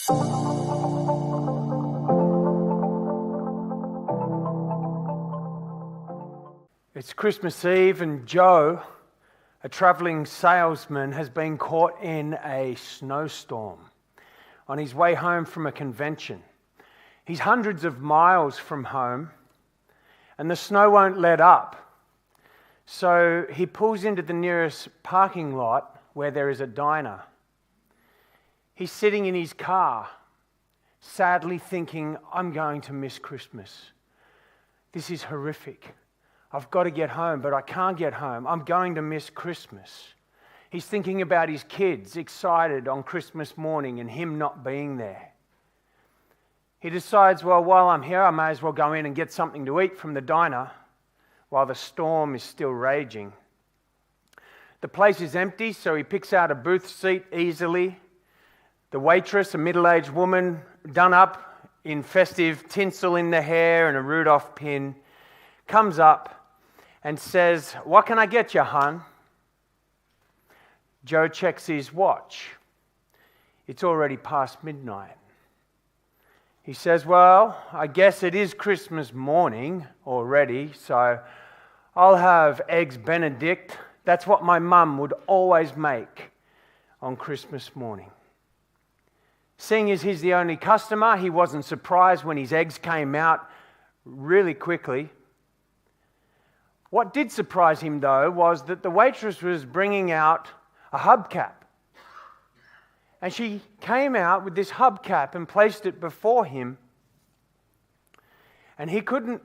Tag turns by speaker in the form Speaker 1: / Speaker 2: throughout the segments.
Speaker 1: It's Christmas Eve and Joe, a travelling salesman, has been caught in a snowstorm on his way home from a convention. He's hundreds of miles from home and the snow won't let up. So he pulls into the nearest parking lot where there is a diner. He's sitting in his car, sadly thinking, I'm going to miss Christmas. This is horrific. I've got to get home, but I can't get home. I'm going to miss Christmas. He's thinking about his kids, excited on Christmas morning and him not being there. He decides, well, while I'm here, I may as well go in and get something to eat from the diner while the storm is still raging. The place is empty, so he picks out a booth seat easily. The waitress, a middle-aged woman, done up in festive tinsel in the hair and a Rudolph pin, comes up and says, "What can I get you, hon?" Joe checks his watch. It's already past midnight. He says, "Well, I guess it is Christmas morning already, so I'll have eggs Benedict. That's what my mum would always make on Christmas morning." Seeing as he's the only customer, he wasn't surprised when his eggs came out really quickly. What did surprise him, though, was that the waitress was bringing out a hubcap. And she came out with this hubcap and placed it before him. And he couldn't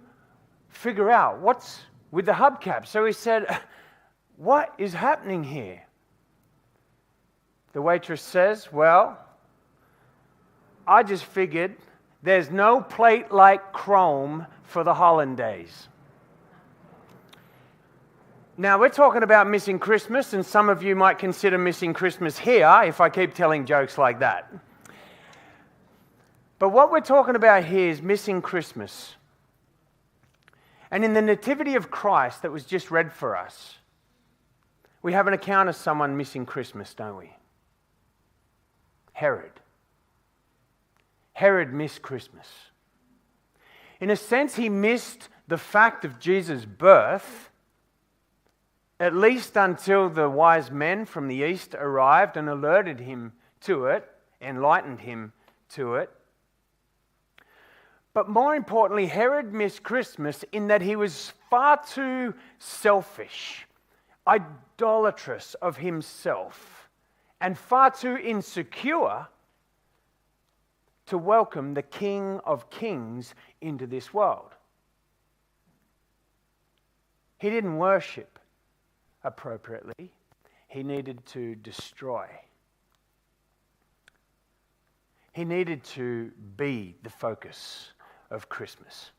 Speaker 1: figure out what's with the hubcap. So he said, "What is happening here?" The waitress says, "Well, I just figured there's no plate like chrome for the hollandaise." Now, we're talking about missing Christmas, and some of you might consider missing Christmas here if I keep telling jokes like that. But what we're talking about here is missing Christmas. And in the Nativity of Christ that was just read for us, we have an account of someone missing Christmas, don't we? Herod. Herod missed Christmas. In a sense, he missed the fact of Jesus' birth, at least until the wise men from the east arrived and alerted him to it, enlightened him to it. But more importantly, Herod missed Christmas in that he was far too selfish, idolatrous of himself, and far too insecure to welcome the King of Kings into this world. He didn't worship appropriately. He needed to destroy. He needed to be the focus of Christmas.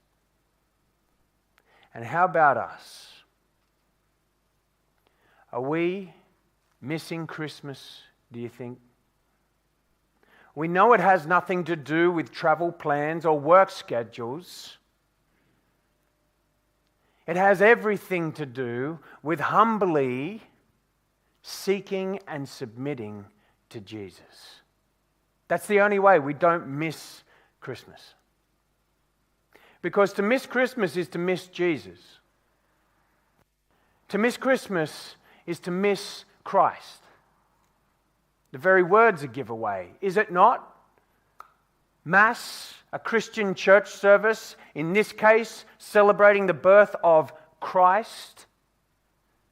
Speaker 1: And how about us? Are we missing Christmas, do you think? We know it has nothing to do with travel plans or work schedules. It has everything to do with humbly seeking and submitting to Jesus. That's the only way we don't miss Christmas. Because to miss Christmas is to miss Jesus. To miss Christmas is to miss Christ. The very word's a giveaway, is it not? Mass, a Christian church service, in this case, celebrating the birth of Christ.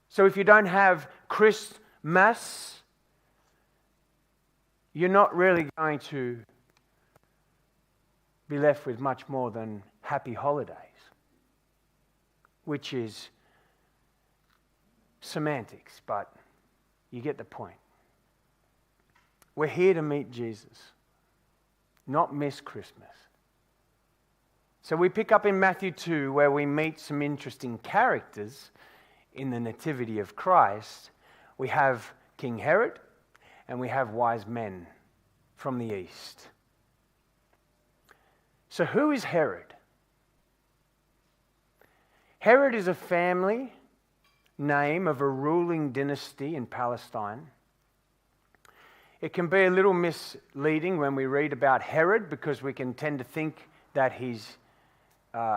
Speaker 1: So if you don't have Christmas, you're not really going to be left with much more than happy holidays, which is semantics, but you get the point. We're here to meet Jesus, not miss Christmas. So we pick up in Matthew 2 where we meet some interesting characters in the Nativity of Christ. We have King Herod and we have wise men from the east. So who is Herod? Herod is a family name of a ruling dynasty in Palestine. It can be a little misleading when we read about Herod because we can tend to think that his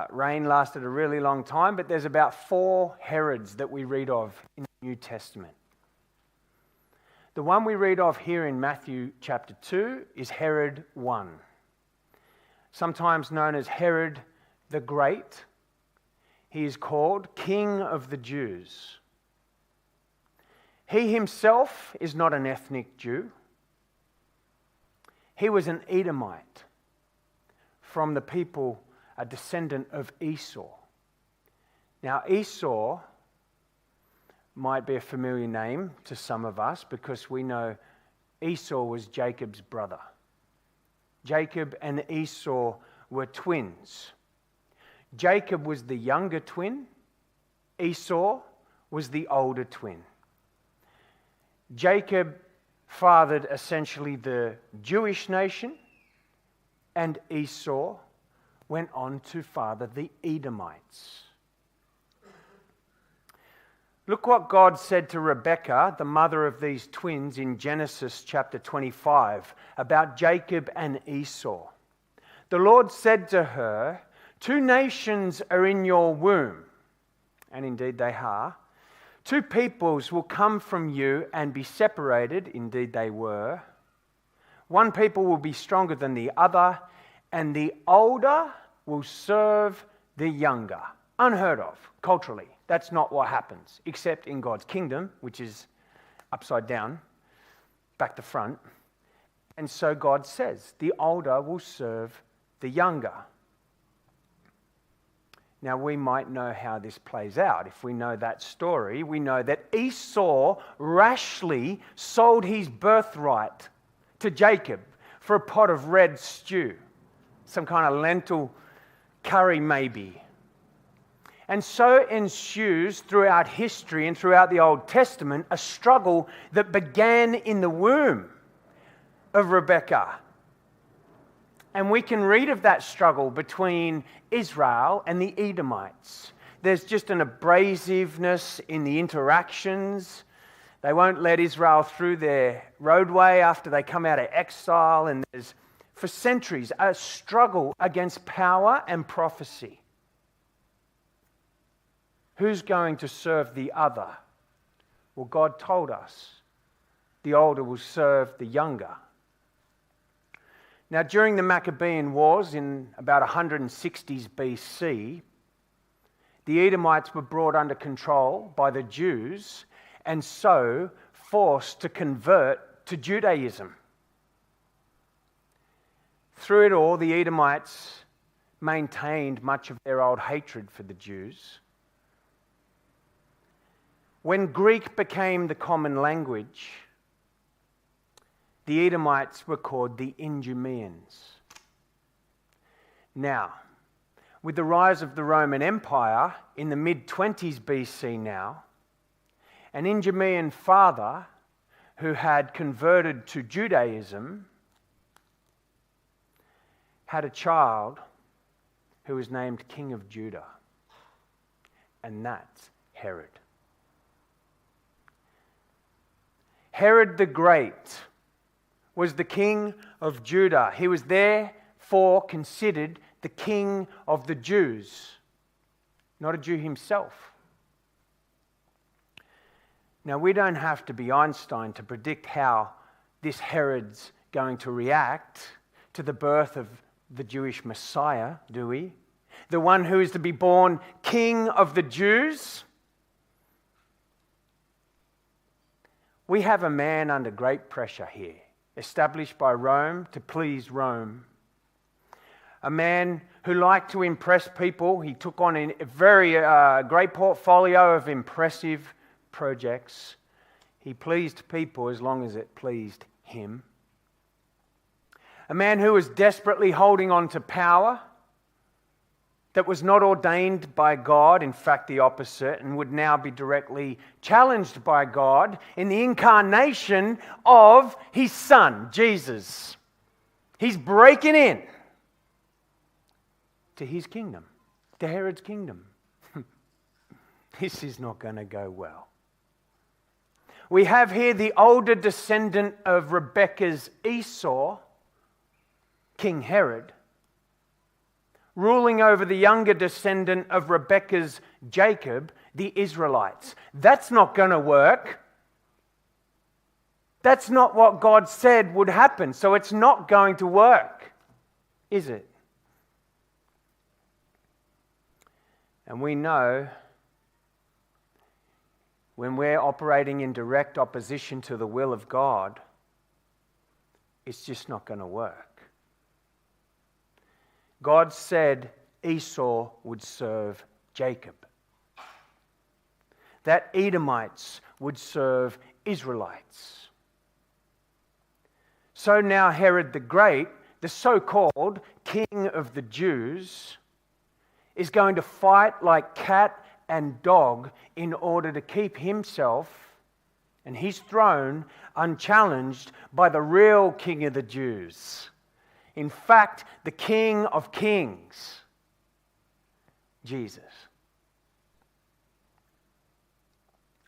Speaker 1: reign lasted a really long time, but there's about 4 Herods that we read of in the New Testament. The one we read of here in Matthew chapter 2 is Herod I, sometimes known as Herod the Great. He is called King of the Jews. He himself is not an ethnic Jew. He was an Edomite from the people, a descendant of Esau. Now, Esau might be a familiar name to some of us because we know Esau was Jacob's brother. Jacob and Esau were twins. Jacob was the younger twin. Esau was the older twin. Jacob fathered essentially the Jewish nation, and Esau went on to father the Edomites. Look what God said to Rebekah, the mother of these twins, in Genesis chapter 25 about Jacob and Esau. The Lord said to her, 2 nations are in your womb, and indeed they are. 2 peoples will come from you and be separated, indeed they were. One people will be stronger than the other, and the older will serve the younger. Unheard of, culturally. That's not what happens, except in God's kingdom, which is upside down, back to front. And so God says, the older will serve the younger. Now, we might know how this plays out. If we know that story, we know that Esau rashly sold his birthright to Jacob for a pot of red stew, some kind of lentil curry maybe. And so ensues throughout history and throughout the Old Testament a struggle that began in the womb of Rebekah. And we can read of that struggle between Israel and the Edomites. There's just an abrasiveness in the interactions. They won't let Israel through their roadway after they come out of exile. And there's, for centuries, a struggle against power and prophecy. Who's going to serve the other? Well, God told us the older will serve the younger. Now, during the Maccabean Wars in about 160s BC, the Edomites were brought under control by the Jews and so forced to convert to Judaism. Through it all, the Edomites maintained much of their old hatred for the Jews. When Greek became the common language, the Edomites were called the Idumeans. Now, with the rise of the Roman Empire in the mid-20s BC now, an Idumean father who had converted to Judaism had a child who was named King of Judah, and that's Herod. Herod the Great was the king of Judah. He was therefore considered the king of the Jews, not a Jew himself. Now, we don't have to be Einstein to predict how this Herod's going to react to the birth of the Jewish Messiah, do we? The one who is to be born King of the Jews. We have a man under great pressure here, established by Rome to please Rome. A man who liked to impress people. He took on a very great portfolio of impressive projects. He pleased people as long as it pleased him. A man who was desperately holding on to power that was not ordained by God, in fact the opposite, and would now be directly challenged by God in the incarnation of his Son, Jesus. He's breaking in to his kingdom, to Herod's kingdom. This is not going to go well. We have here the older descendant of Rebekah's Esau, King Herod, ruling over the younger descendant of Rebekah's Jacob, the Israelites. That's not going to work. That's not what God said would happen, so it's not going to work, is it? And we know when we're operating in direct opposition to the will of God, it's just not going to work. God said Esau would serve Jacob, that Edomites would serve Israelites. So now Herod the Great, the so-called king of the Jews, is going to fight like cat and dog in order to keep himself and his throne unchallenged by the real king of the Jews. In fact, the King of Kings, Jesus.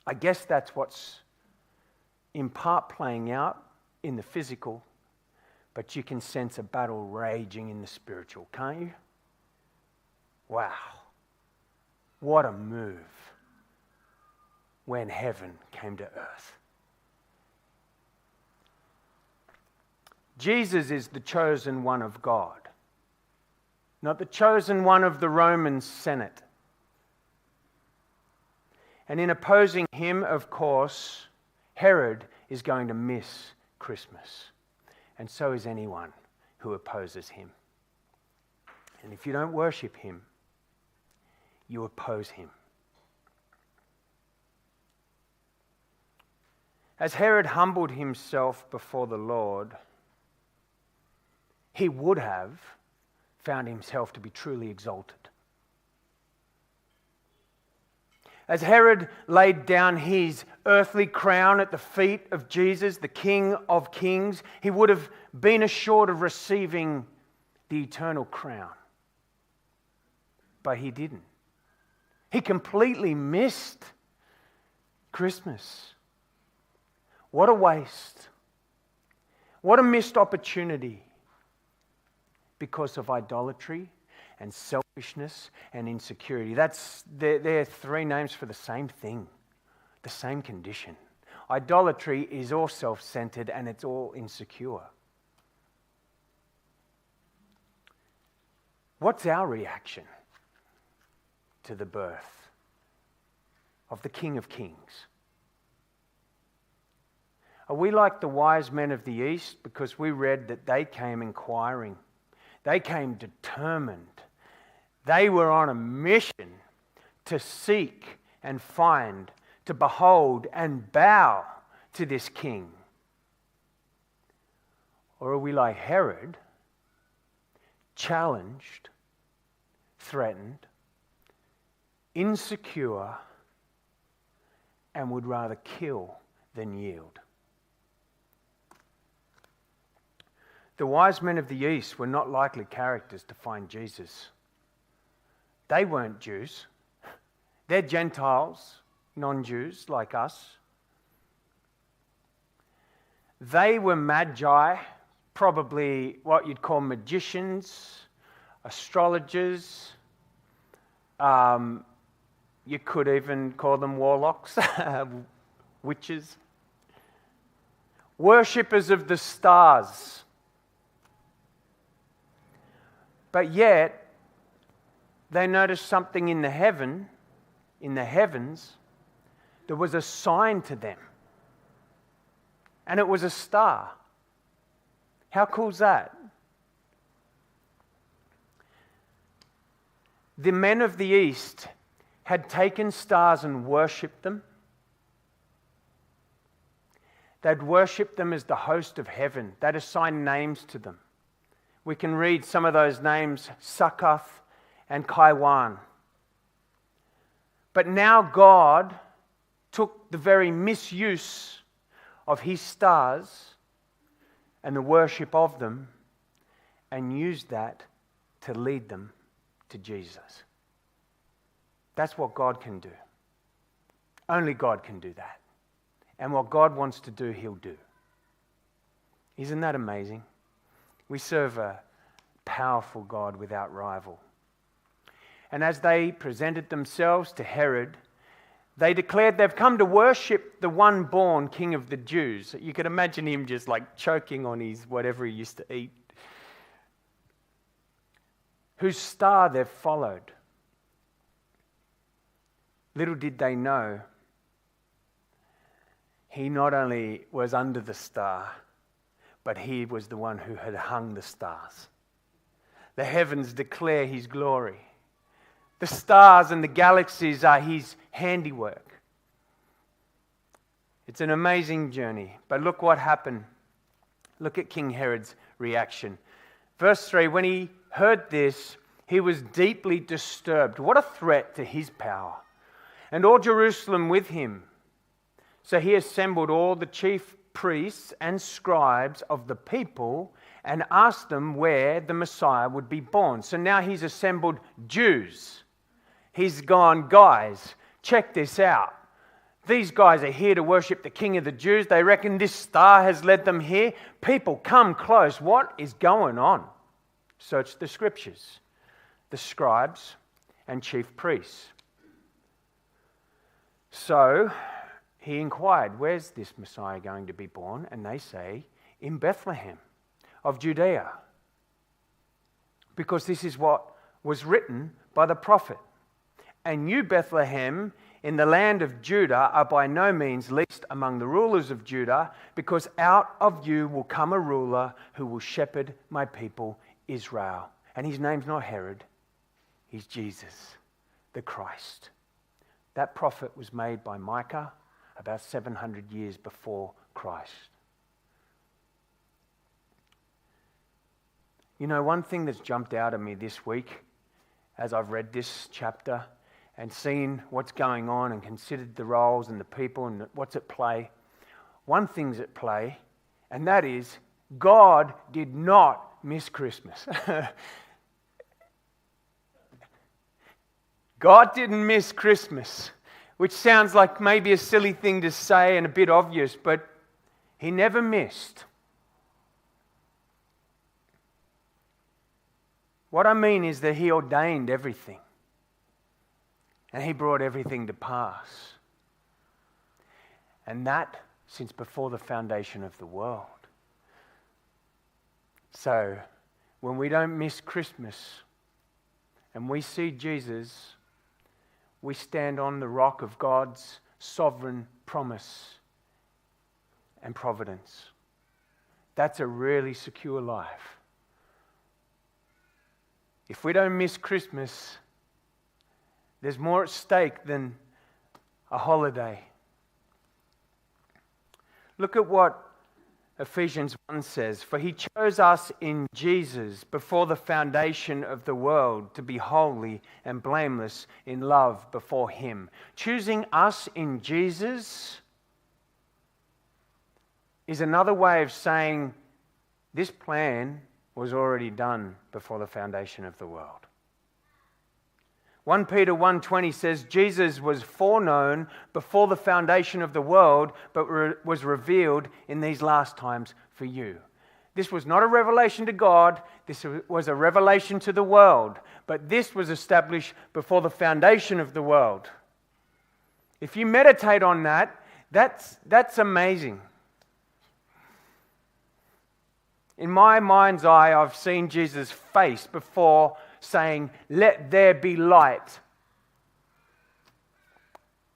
Speaker 1: I guess that's what's in part playing out in the physical, but you can sense a battle raging in the spiritual, can't you? Wow. What a move when heaven came to earth. Jesus is the chosen one of God, not the chosen one of the Roman Senate. And in opposing him, of course, Herod is going to miss Christmas. And so is anyone who opposes him. And if you don't worship him, you oppose him. As Herod humbled himself before the Lord, he would have found himself to be truly exalted. As Herod laid down his earthly crown at the feet of Jesus, the King of Kings, he would have been assured of receiving the eternal crown. But he didn't. He completely missed Christmas. What a waste. What a missed opportunity because of idolatry and selfishness and insecurity. They're three names for the same thing, the same condition. Idolatry is all self-centered and it's all insecure. What's our reaction to the birth of the King of Kings? Are we like the wise men of the East? Because we read that they came inquiring. They came determined. They were on a mission to seek and find, to behold and bow to this king. Or are we like Herod, challenged, threatened, insecure, and would rather kill than yield? The wise men of the East were not likely characters to find Jesus. They weren't Jews. They're Gentiles, non-Jews like us. They were magi, probably what you'd call magicians, astrologers. You could even call them warlocks, witches. Worshippers of the stars. But yet, they noticed something in the heavens. There was a sign to them. And it was a star. How cool is that? The men of the East had taken stars and worshipped them. They'd worshipped them as the host of heaven. They'd assigned names to them. We can read some of those names, Succoth and Kaiwan. But now God took the very misuse of his stars and the worship of them and used that to lead them to Jesus. That's what God can do. Only God can do that. And what God wants to do, He'll do. Isn't that amazing? We serve a powerful God without rival. And as they presented themselves to Herod, they declared they've come to worship the one born King of the Jews. You could imagine him just like choking on his whatever he used to eat. Whose star they've followed. Little did they know, he not only was under the star, but he was the one who had hung the stars. The heavens declare his glory. The stars and the galaxies are his handiwork. It's an amazing journey. But look what happened. Look at King Herod's reaction. Verse 3, when he heard this, he was deeply disturbed. What a threat to his power. And all Jerusalem with him. So he assembled all the chief priests and scribes of the people and asked them where the Messiah would be born. So now he's assembled Jews. He's gone, guys, check this out. These guys are here to worship the King of the Jews. They reckon this star has led them here. People, come close. What is going on? Search the scriptures. The scribes and chief priests. So he inquired, where's this Messiah going to be born? And they say, in Bethlehem of Judea. Because this is what was written by the prophet. And you, Bethlehem, in the land of Judah, are by no means least among the rulers of Judah, because out of you will come a ruler who will shepherd my people, Israel. And his name's not Herod, he's Jesus, the Christ. That prophet was made by Micah about 700 years before Christ. You know, one thing that's jumped out at me this week, as I've read this chapter, and seen what's going on and considered the roles and the people and what's at play. One thing's at play, and that is God did not miss Christmas. God didn't miss Christmas, which sounds like maybe a silly thing to say and a bit obvious, but He never missed. What I mean is that He ordained everything. And He brought everything to pass. And that since before the foundation of the world. So, when we don't miss Christmas and we see Jesus, we stand on the rock of God's sovereign promise and providence. That's a really secure life. If we don't miss Christmas, there's more at stake than a holiday. Look at what Ephesians 1 says. For He chose us in Jesus before the foundation of the world to be holy and blameless in love before Him. Choosing us in Jesus is another way of saying this plan was already done before the foundation of the world. 1 Peter 1:20 says, Jesus was foreknown before the foundation of the world, but was revealed in these last times for you. This was not a revelation to God, this was a revelation to the world, but this was established before the foundation of the world. If you meditate on that, that's amazing. In my mind's eye, I've seen Jesus' face before saying, let there be light.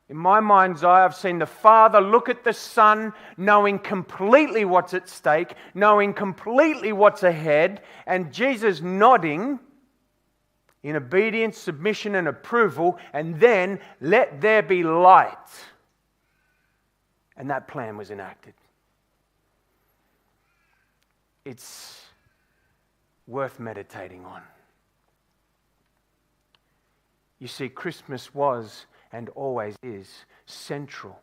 Speaker 1: In my mind's eye, I've seen the Father look at the Son, knowing completely what's at stake, knowing completely what's ahead, and Jesus nodding in obedience, submission, and approval, and then, let there be light. And that plan was enacted. It's worth meditating on. You see, Christmas was and always is central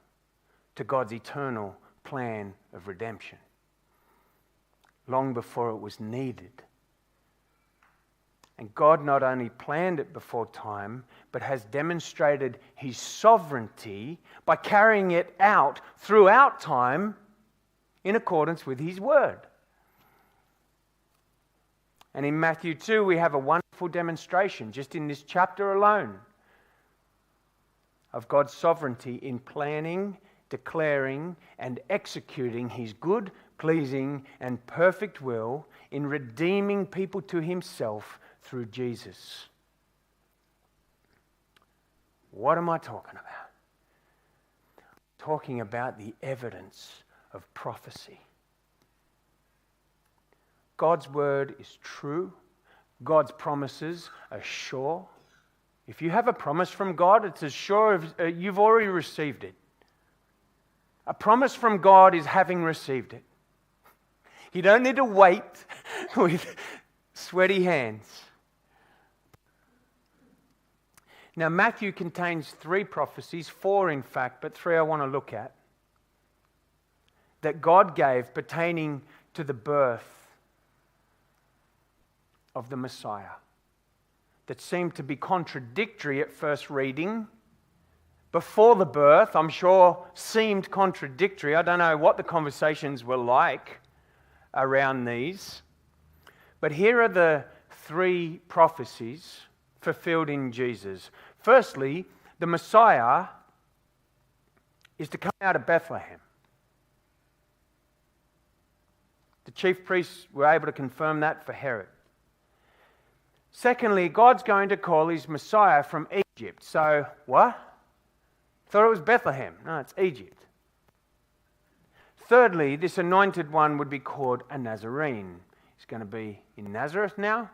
Speaker 1: to God's eternal plan of redemption. Long before it was needed, And God not only planned it before time, but has demonstrated his sovereignty by carrying it out throughout time in accordance with his word. And in Matthew 2, we have a wonderful demonstration, just in this chapter alone, of God's sovereignty in planning, declaring, and executing his good, pleasing, and perfect will in redeeming people to himself through Jesus. What am I talking about? I'm talking about the evidence of prophecy. God's word is true. God's promises are sure. If you have a promise from God, it's as sure as you've already received it. A promise from God is having received it. You don't need to wait with sweaty hands. Now, Matthew contains 3 prophecies, 4 in fact, but 3 I want to look at, that God gave pertaining to the birth of the Messiah, that seemed to be contradictory at first reading. Before the birth, I'm sure, seemed contradictory. I don't know what the conversations were like around these. But here are the 3 prophecies fulfilled in Jesus. Firstly, the Messiah is to come out of Bethlehem. The chief priests were able to confirm that for Herod. Secondly, God's going to call his Messiah from Egypt. So, what? Thought it was Bethlehem. No, it's Egypt. Thirdly, this anointed one would be called a Nazarene. He's going to be in Nazareth now.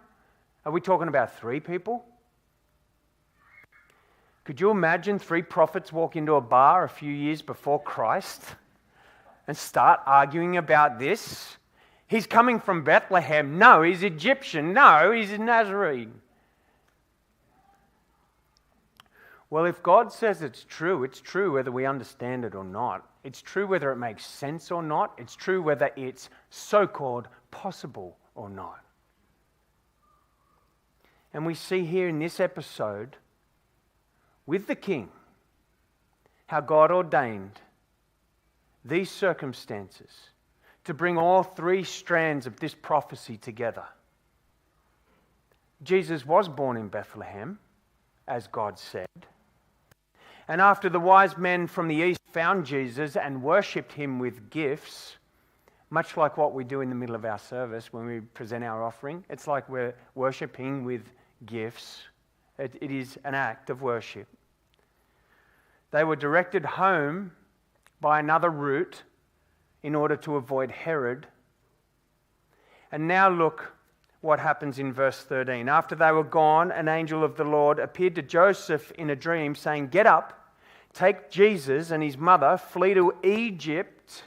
Speaker 1: Are we talking about 3 people? Could you imagine 3 prophets walk into a bar a few years before Christ and start arguing about this? He's coming from Bethlehem. No, he's Egyptian. No, he's a Nazarene. Well, if God says it's true whether we understand it or not. It's true whether it makes sense or not. It's true whether it's so-called possible or not. And we see here in this episode with the king how God ordained these circumstances to bring all 3 strands of this prophecy together. Jesus was born in Bethlehem, as God said. And after the wise men from the east found Jesus and worshipped him with gifts, much like what we do in the middle of our service when we present our offering, it's like we're worshipping with gifts. It is an act of worship. They were directed home by another route in order to avoid Herod. And now look what happens in verse 13. After they were gone, an angel of the Lord appeared to Joseph in a dream, saying, "Get up, take Jesus and his mother, flee to Egypt,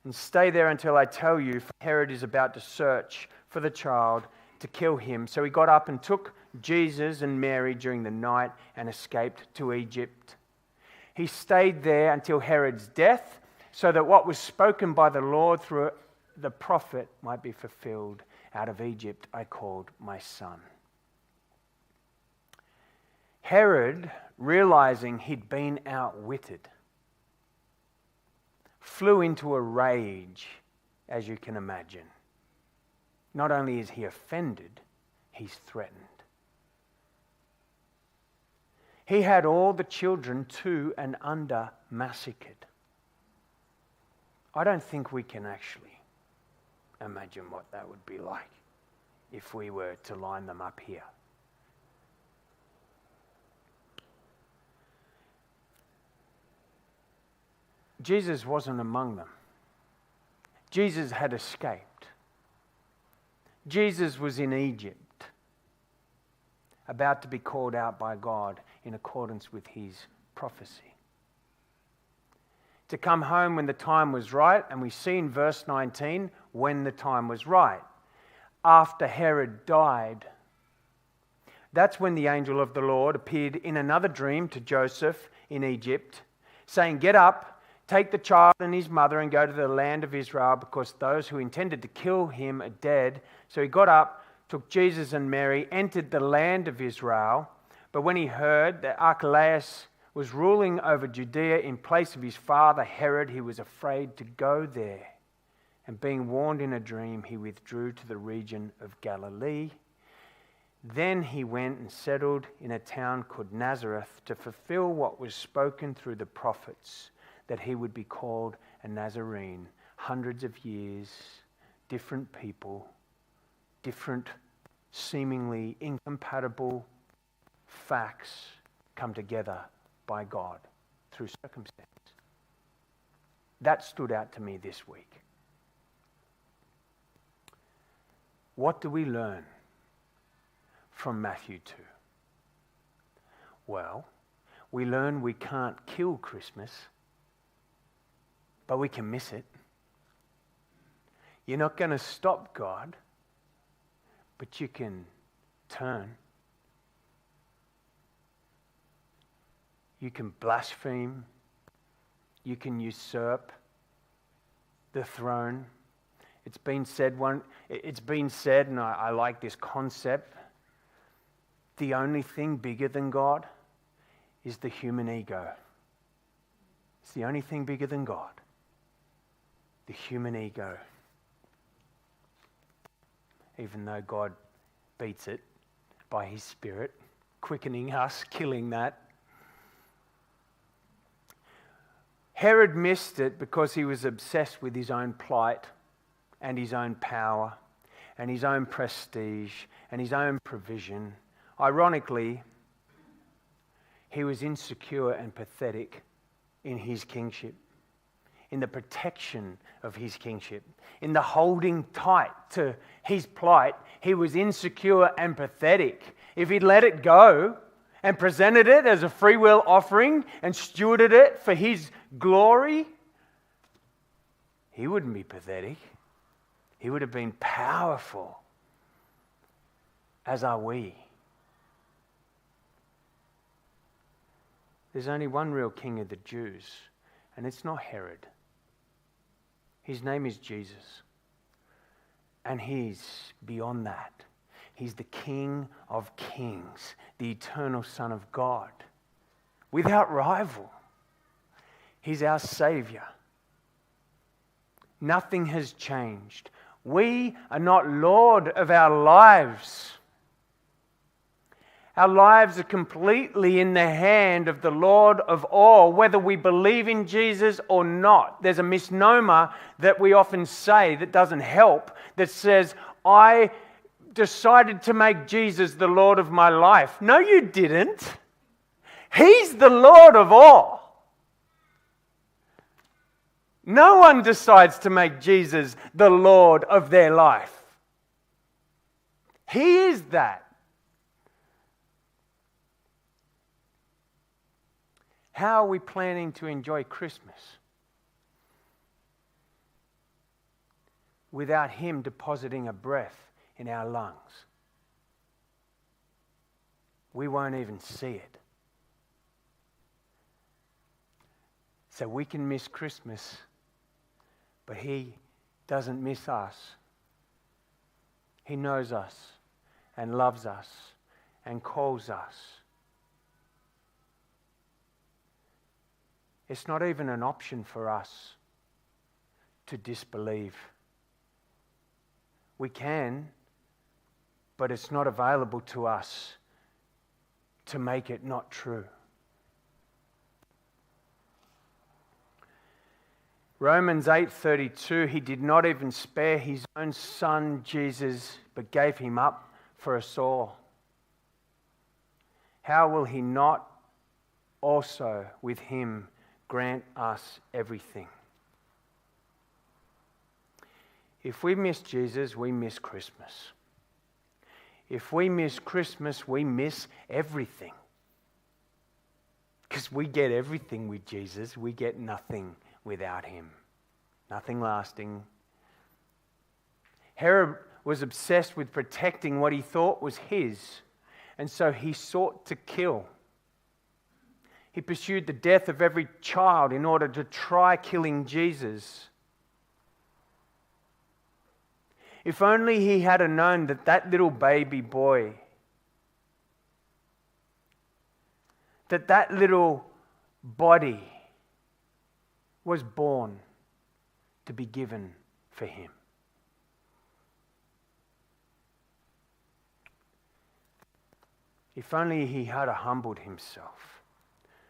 Speaker 1: and stay there until I tell you, for Herod is about to search for the child to kill him." So he got up and took Jesus and Mary during the night and escaped to Egypt. He stayed there until Herod's death, so that what was spoken by the Lord through the prophet might be fulfilled. Out of Egypt I called my son. Herod, realizing he'd been outwitted, flew into a rage, as you can imagine. Not only is he offended, he's threatened. He had all the children to and under massacred. I don't think we can actually imagine what that would be like if we were to line them up here. Jesus wasn't among them. Jesus had escaped. Jesus was in Egypt, about to be called out by God in accordance with his prophecy. To come home when the time was right, and we see in verse 19 when the time was right. After Herod died, that's when the angel of the Lord appeared in another dream to Joseph in Egypt, saying, "Get up, take the child and his mother and go to the land of Israel, because those who intended to kill him are dead." So he got up, took Jesus and Mary, entered the land of Israel. But when he heard that Archelaus was ruling over Judea in place of his father Herod, he was afraid to go there. And being warned in a dream, he withdrew to the region of Galilee. Then he went and settled in a town called Nazareth to fulfill what was spoken through the prophets, that he would be called a Nazarene. Hundreds of years, different people, different seemingly incompatible facts come together by God through circumstance. That stood out to me this week. What do we learn from Matthew 2? Well, we learn we can't kill Christmas, but we can miss it. You're not going to stop God, but you can turn. You can blaspheme. You can usurp the throne. It's been said, and I like this concept, the only thing bigger than God is the human ego. It's the only thing bigger than God. The human ego. Even though God beats it by his Spirit, quickening us, killing that. Herod missed it because he was obsessed with his own plight and his own power and his own prestige and his own provision. Ironically, he was insecure and pathetic in his kingship, in the protection of his kingship, in the holding tight to his plight. He was insecure and pathetic. If he'd let it go and presented it as a free will offering and stewarded it for his glory, he wouldn't be pathetic. He would have been powerful, as are we. There's only one real king of the Jews, and it's not Herod. His name is Jesus. And he's beyond that. He's the King of Kings, the eternal Son of God, without rival. He's our Savior. Nothing has changed. We are not Lord of our lives. Our lives are completely in the hand of the Lord of all, whether we believe in Jesus or not. There's a misnomer that we often say that doesn't help, that says, I decided to make Jesus the Lord of my life. No, you didn't. He's the Lord of all. No one decides to make Jesus the Lord of their life. He is that. How are we planning to enjoy Christmas without him depositing a breath in our lungs? We won't even see it. So we can miss Christmas, but he doesn't miss us. He knows us and loves us and calls us. It's not even an option for us to disbelieve. We can, but it's not available to us to make it not true. Romans 8:32, he did not even spare his own son Jesus, but gave him up for us all. How will he not also with him grant us everything? If we miss Jesus, we miss Christmas. If we miss Christmas, we miss everything. Because we get everything with Jesus, we get nothing without him. Nothing lasting. Herod was obsessed with protecting what he thought was his, and so he sought to kill. He pursued the death of every child in order to try killing Jesus. If only he had known that that little baby boy, that little body was born to be given for him. If only he had humbled himself.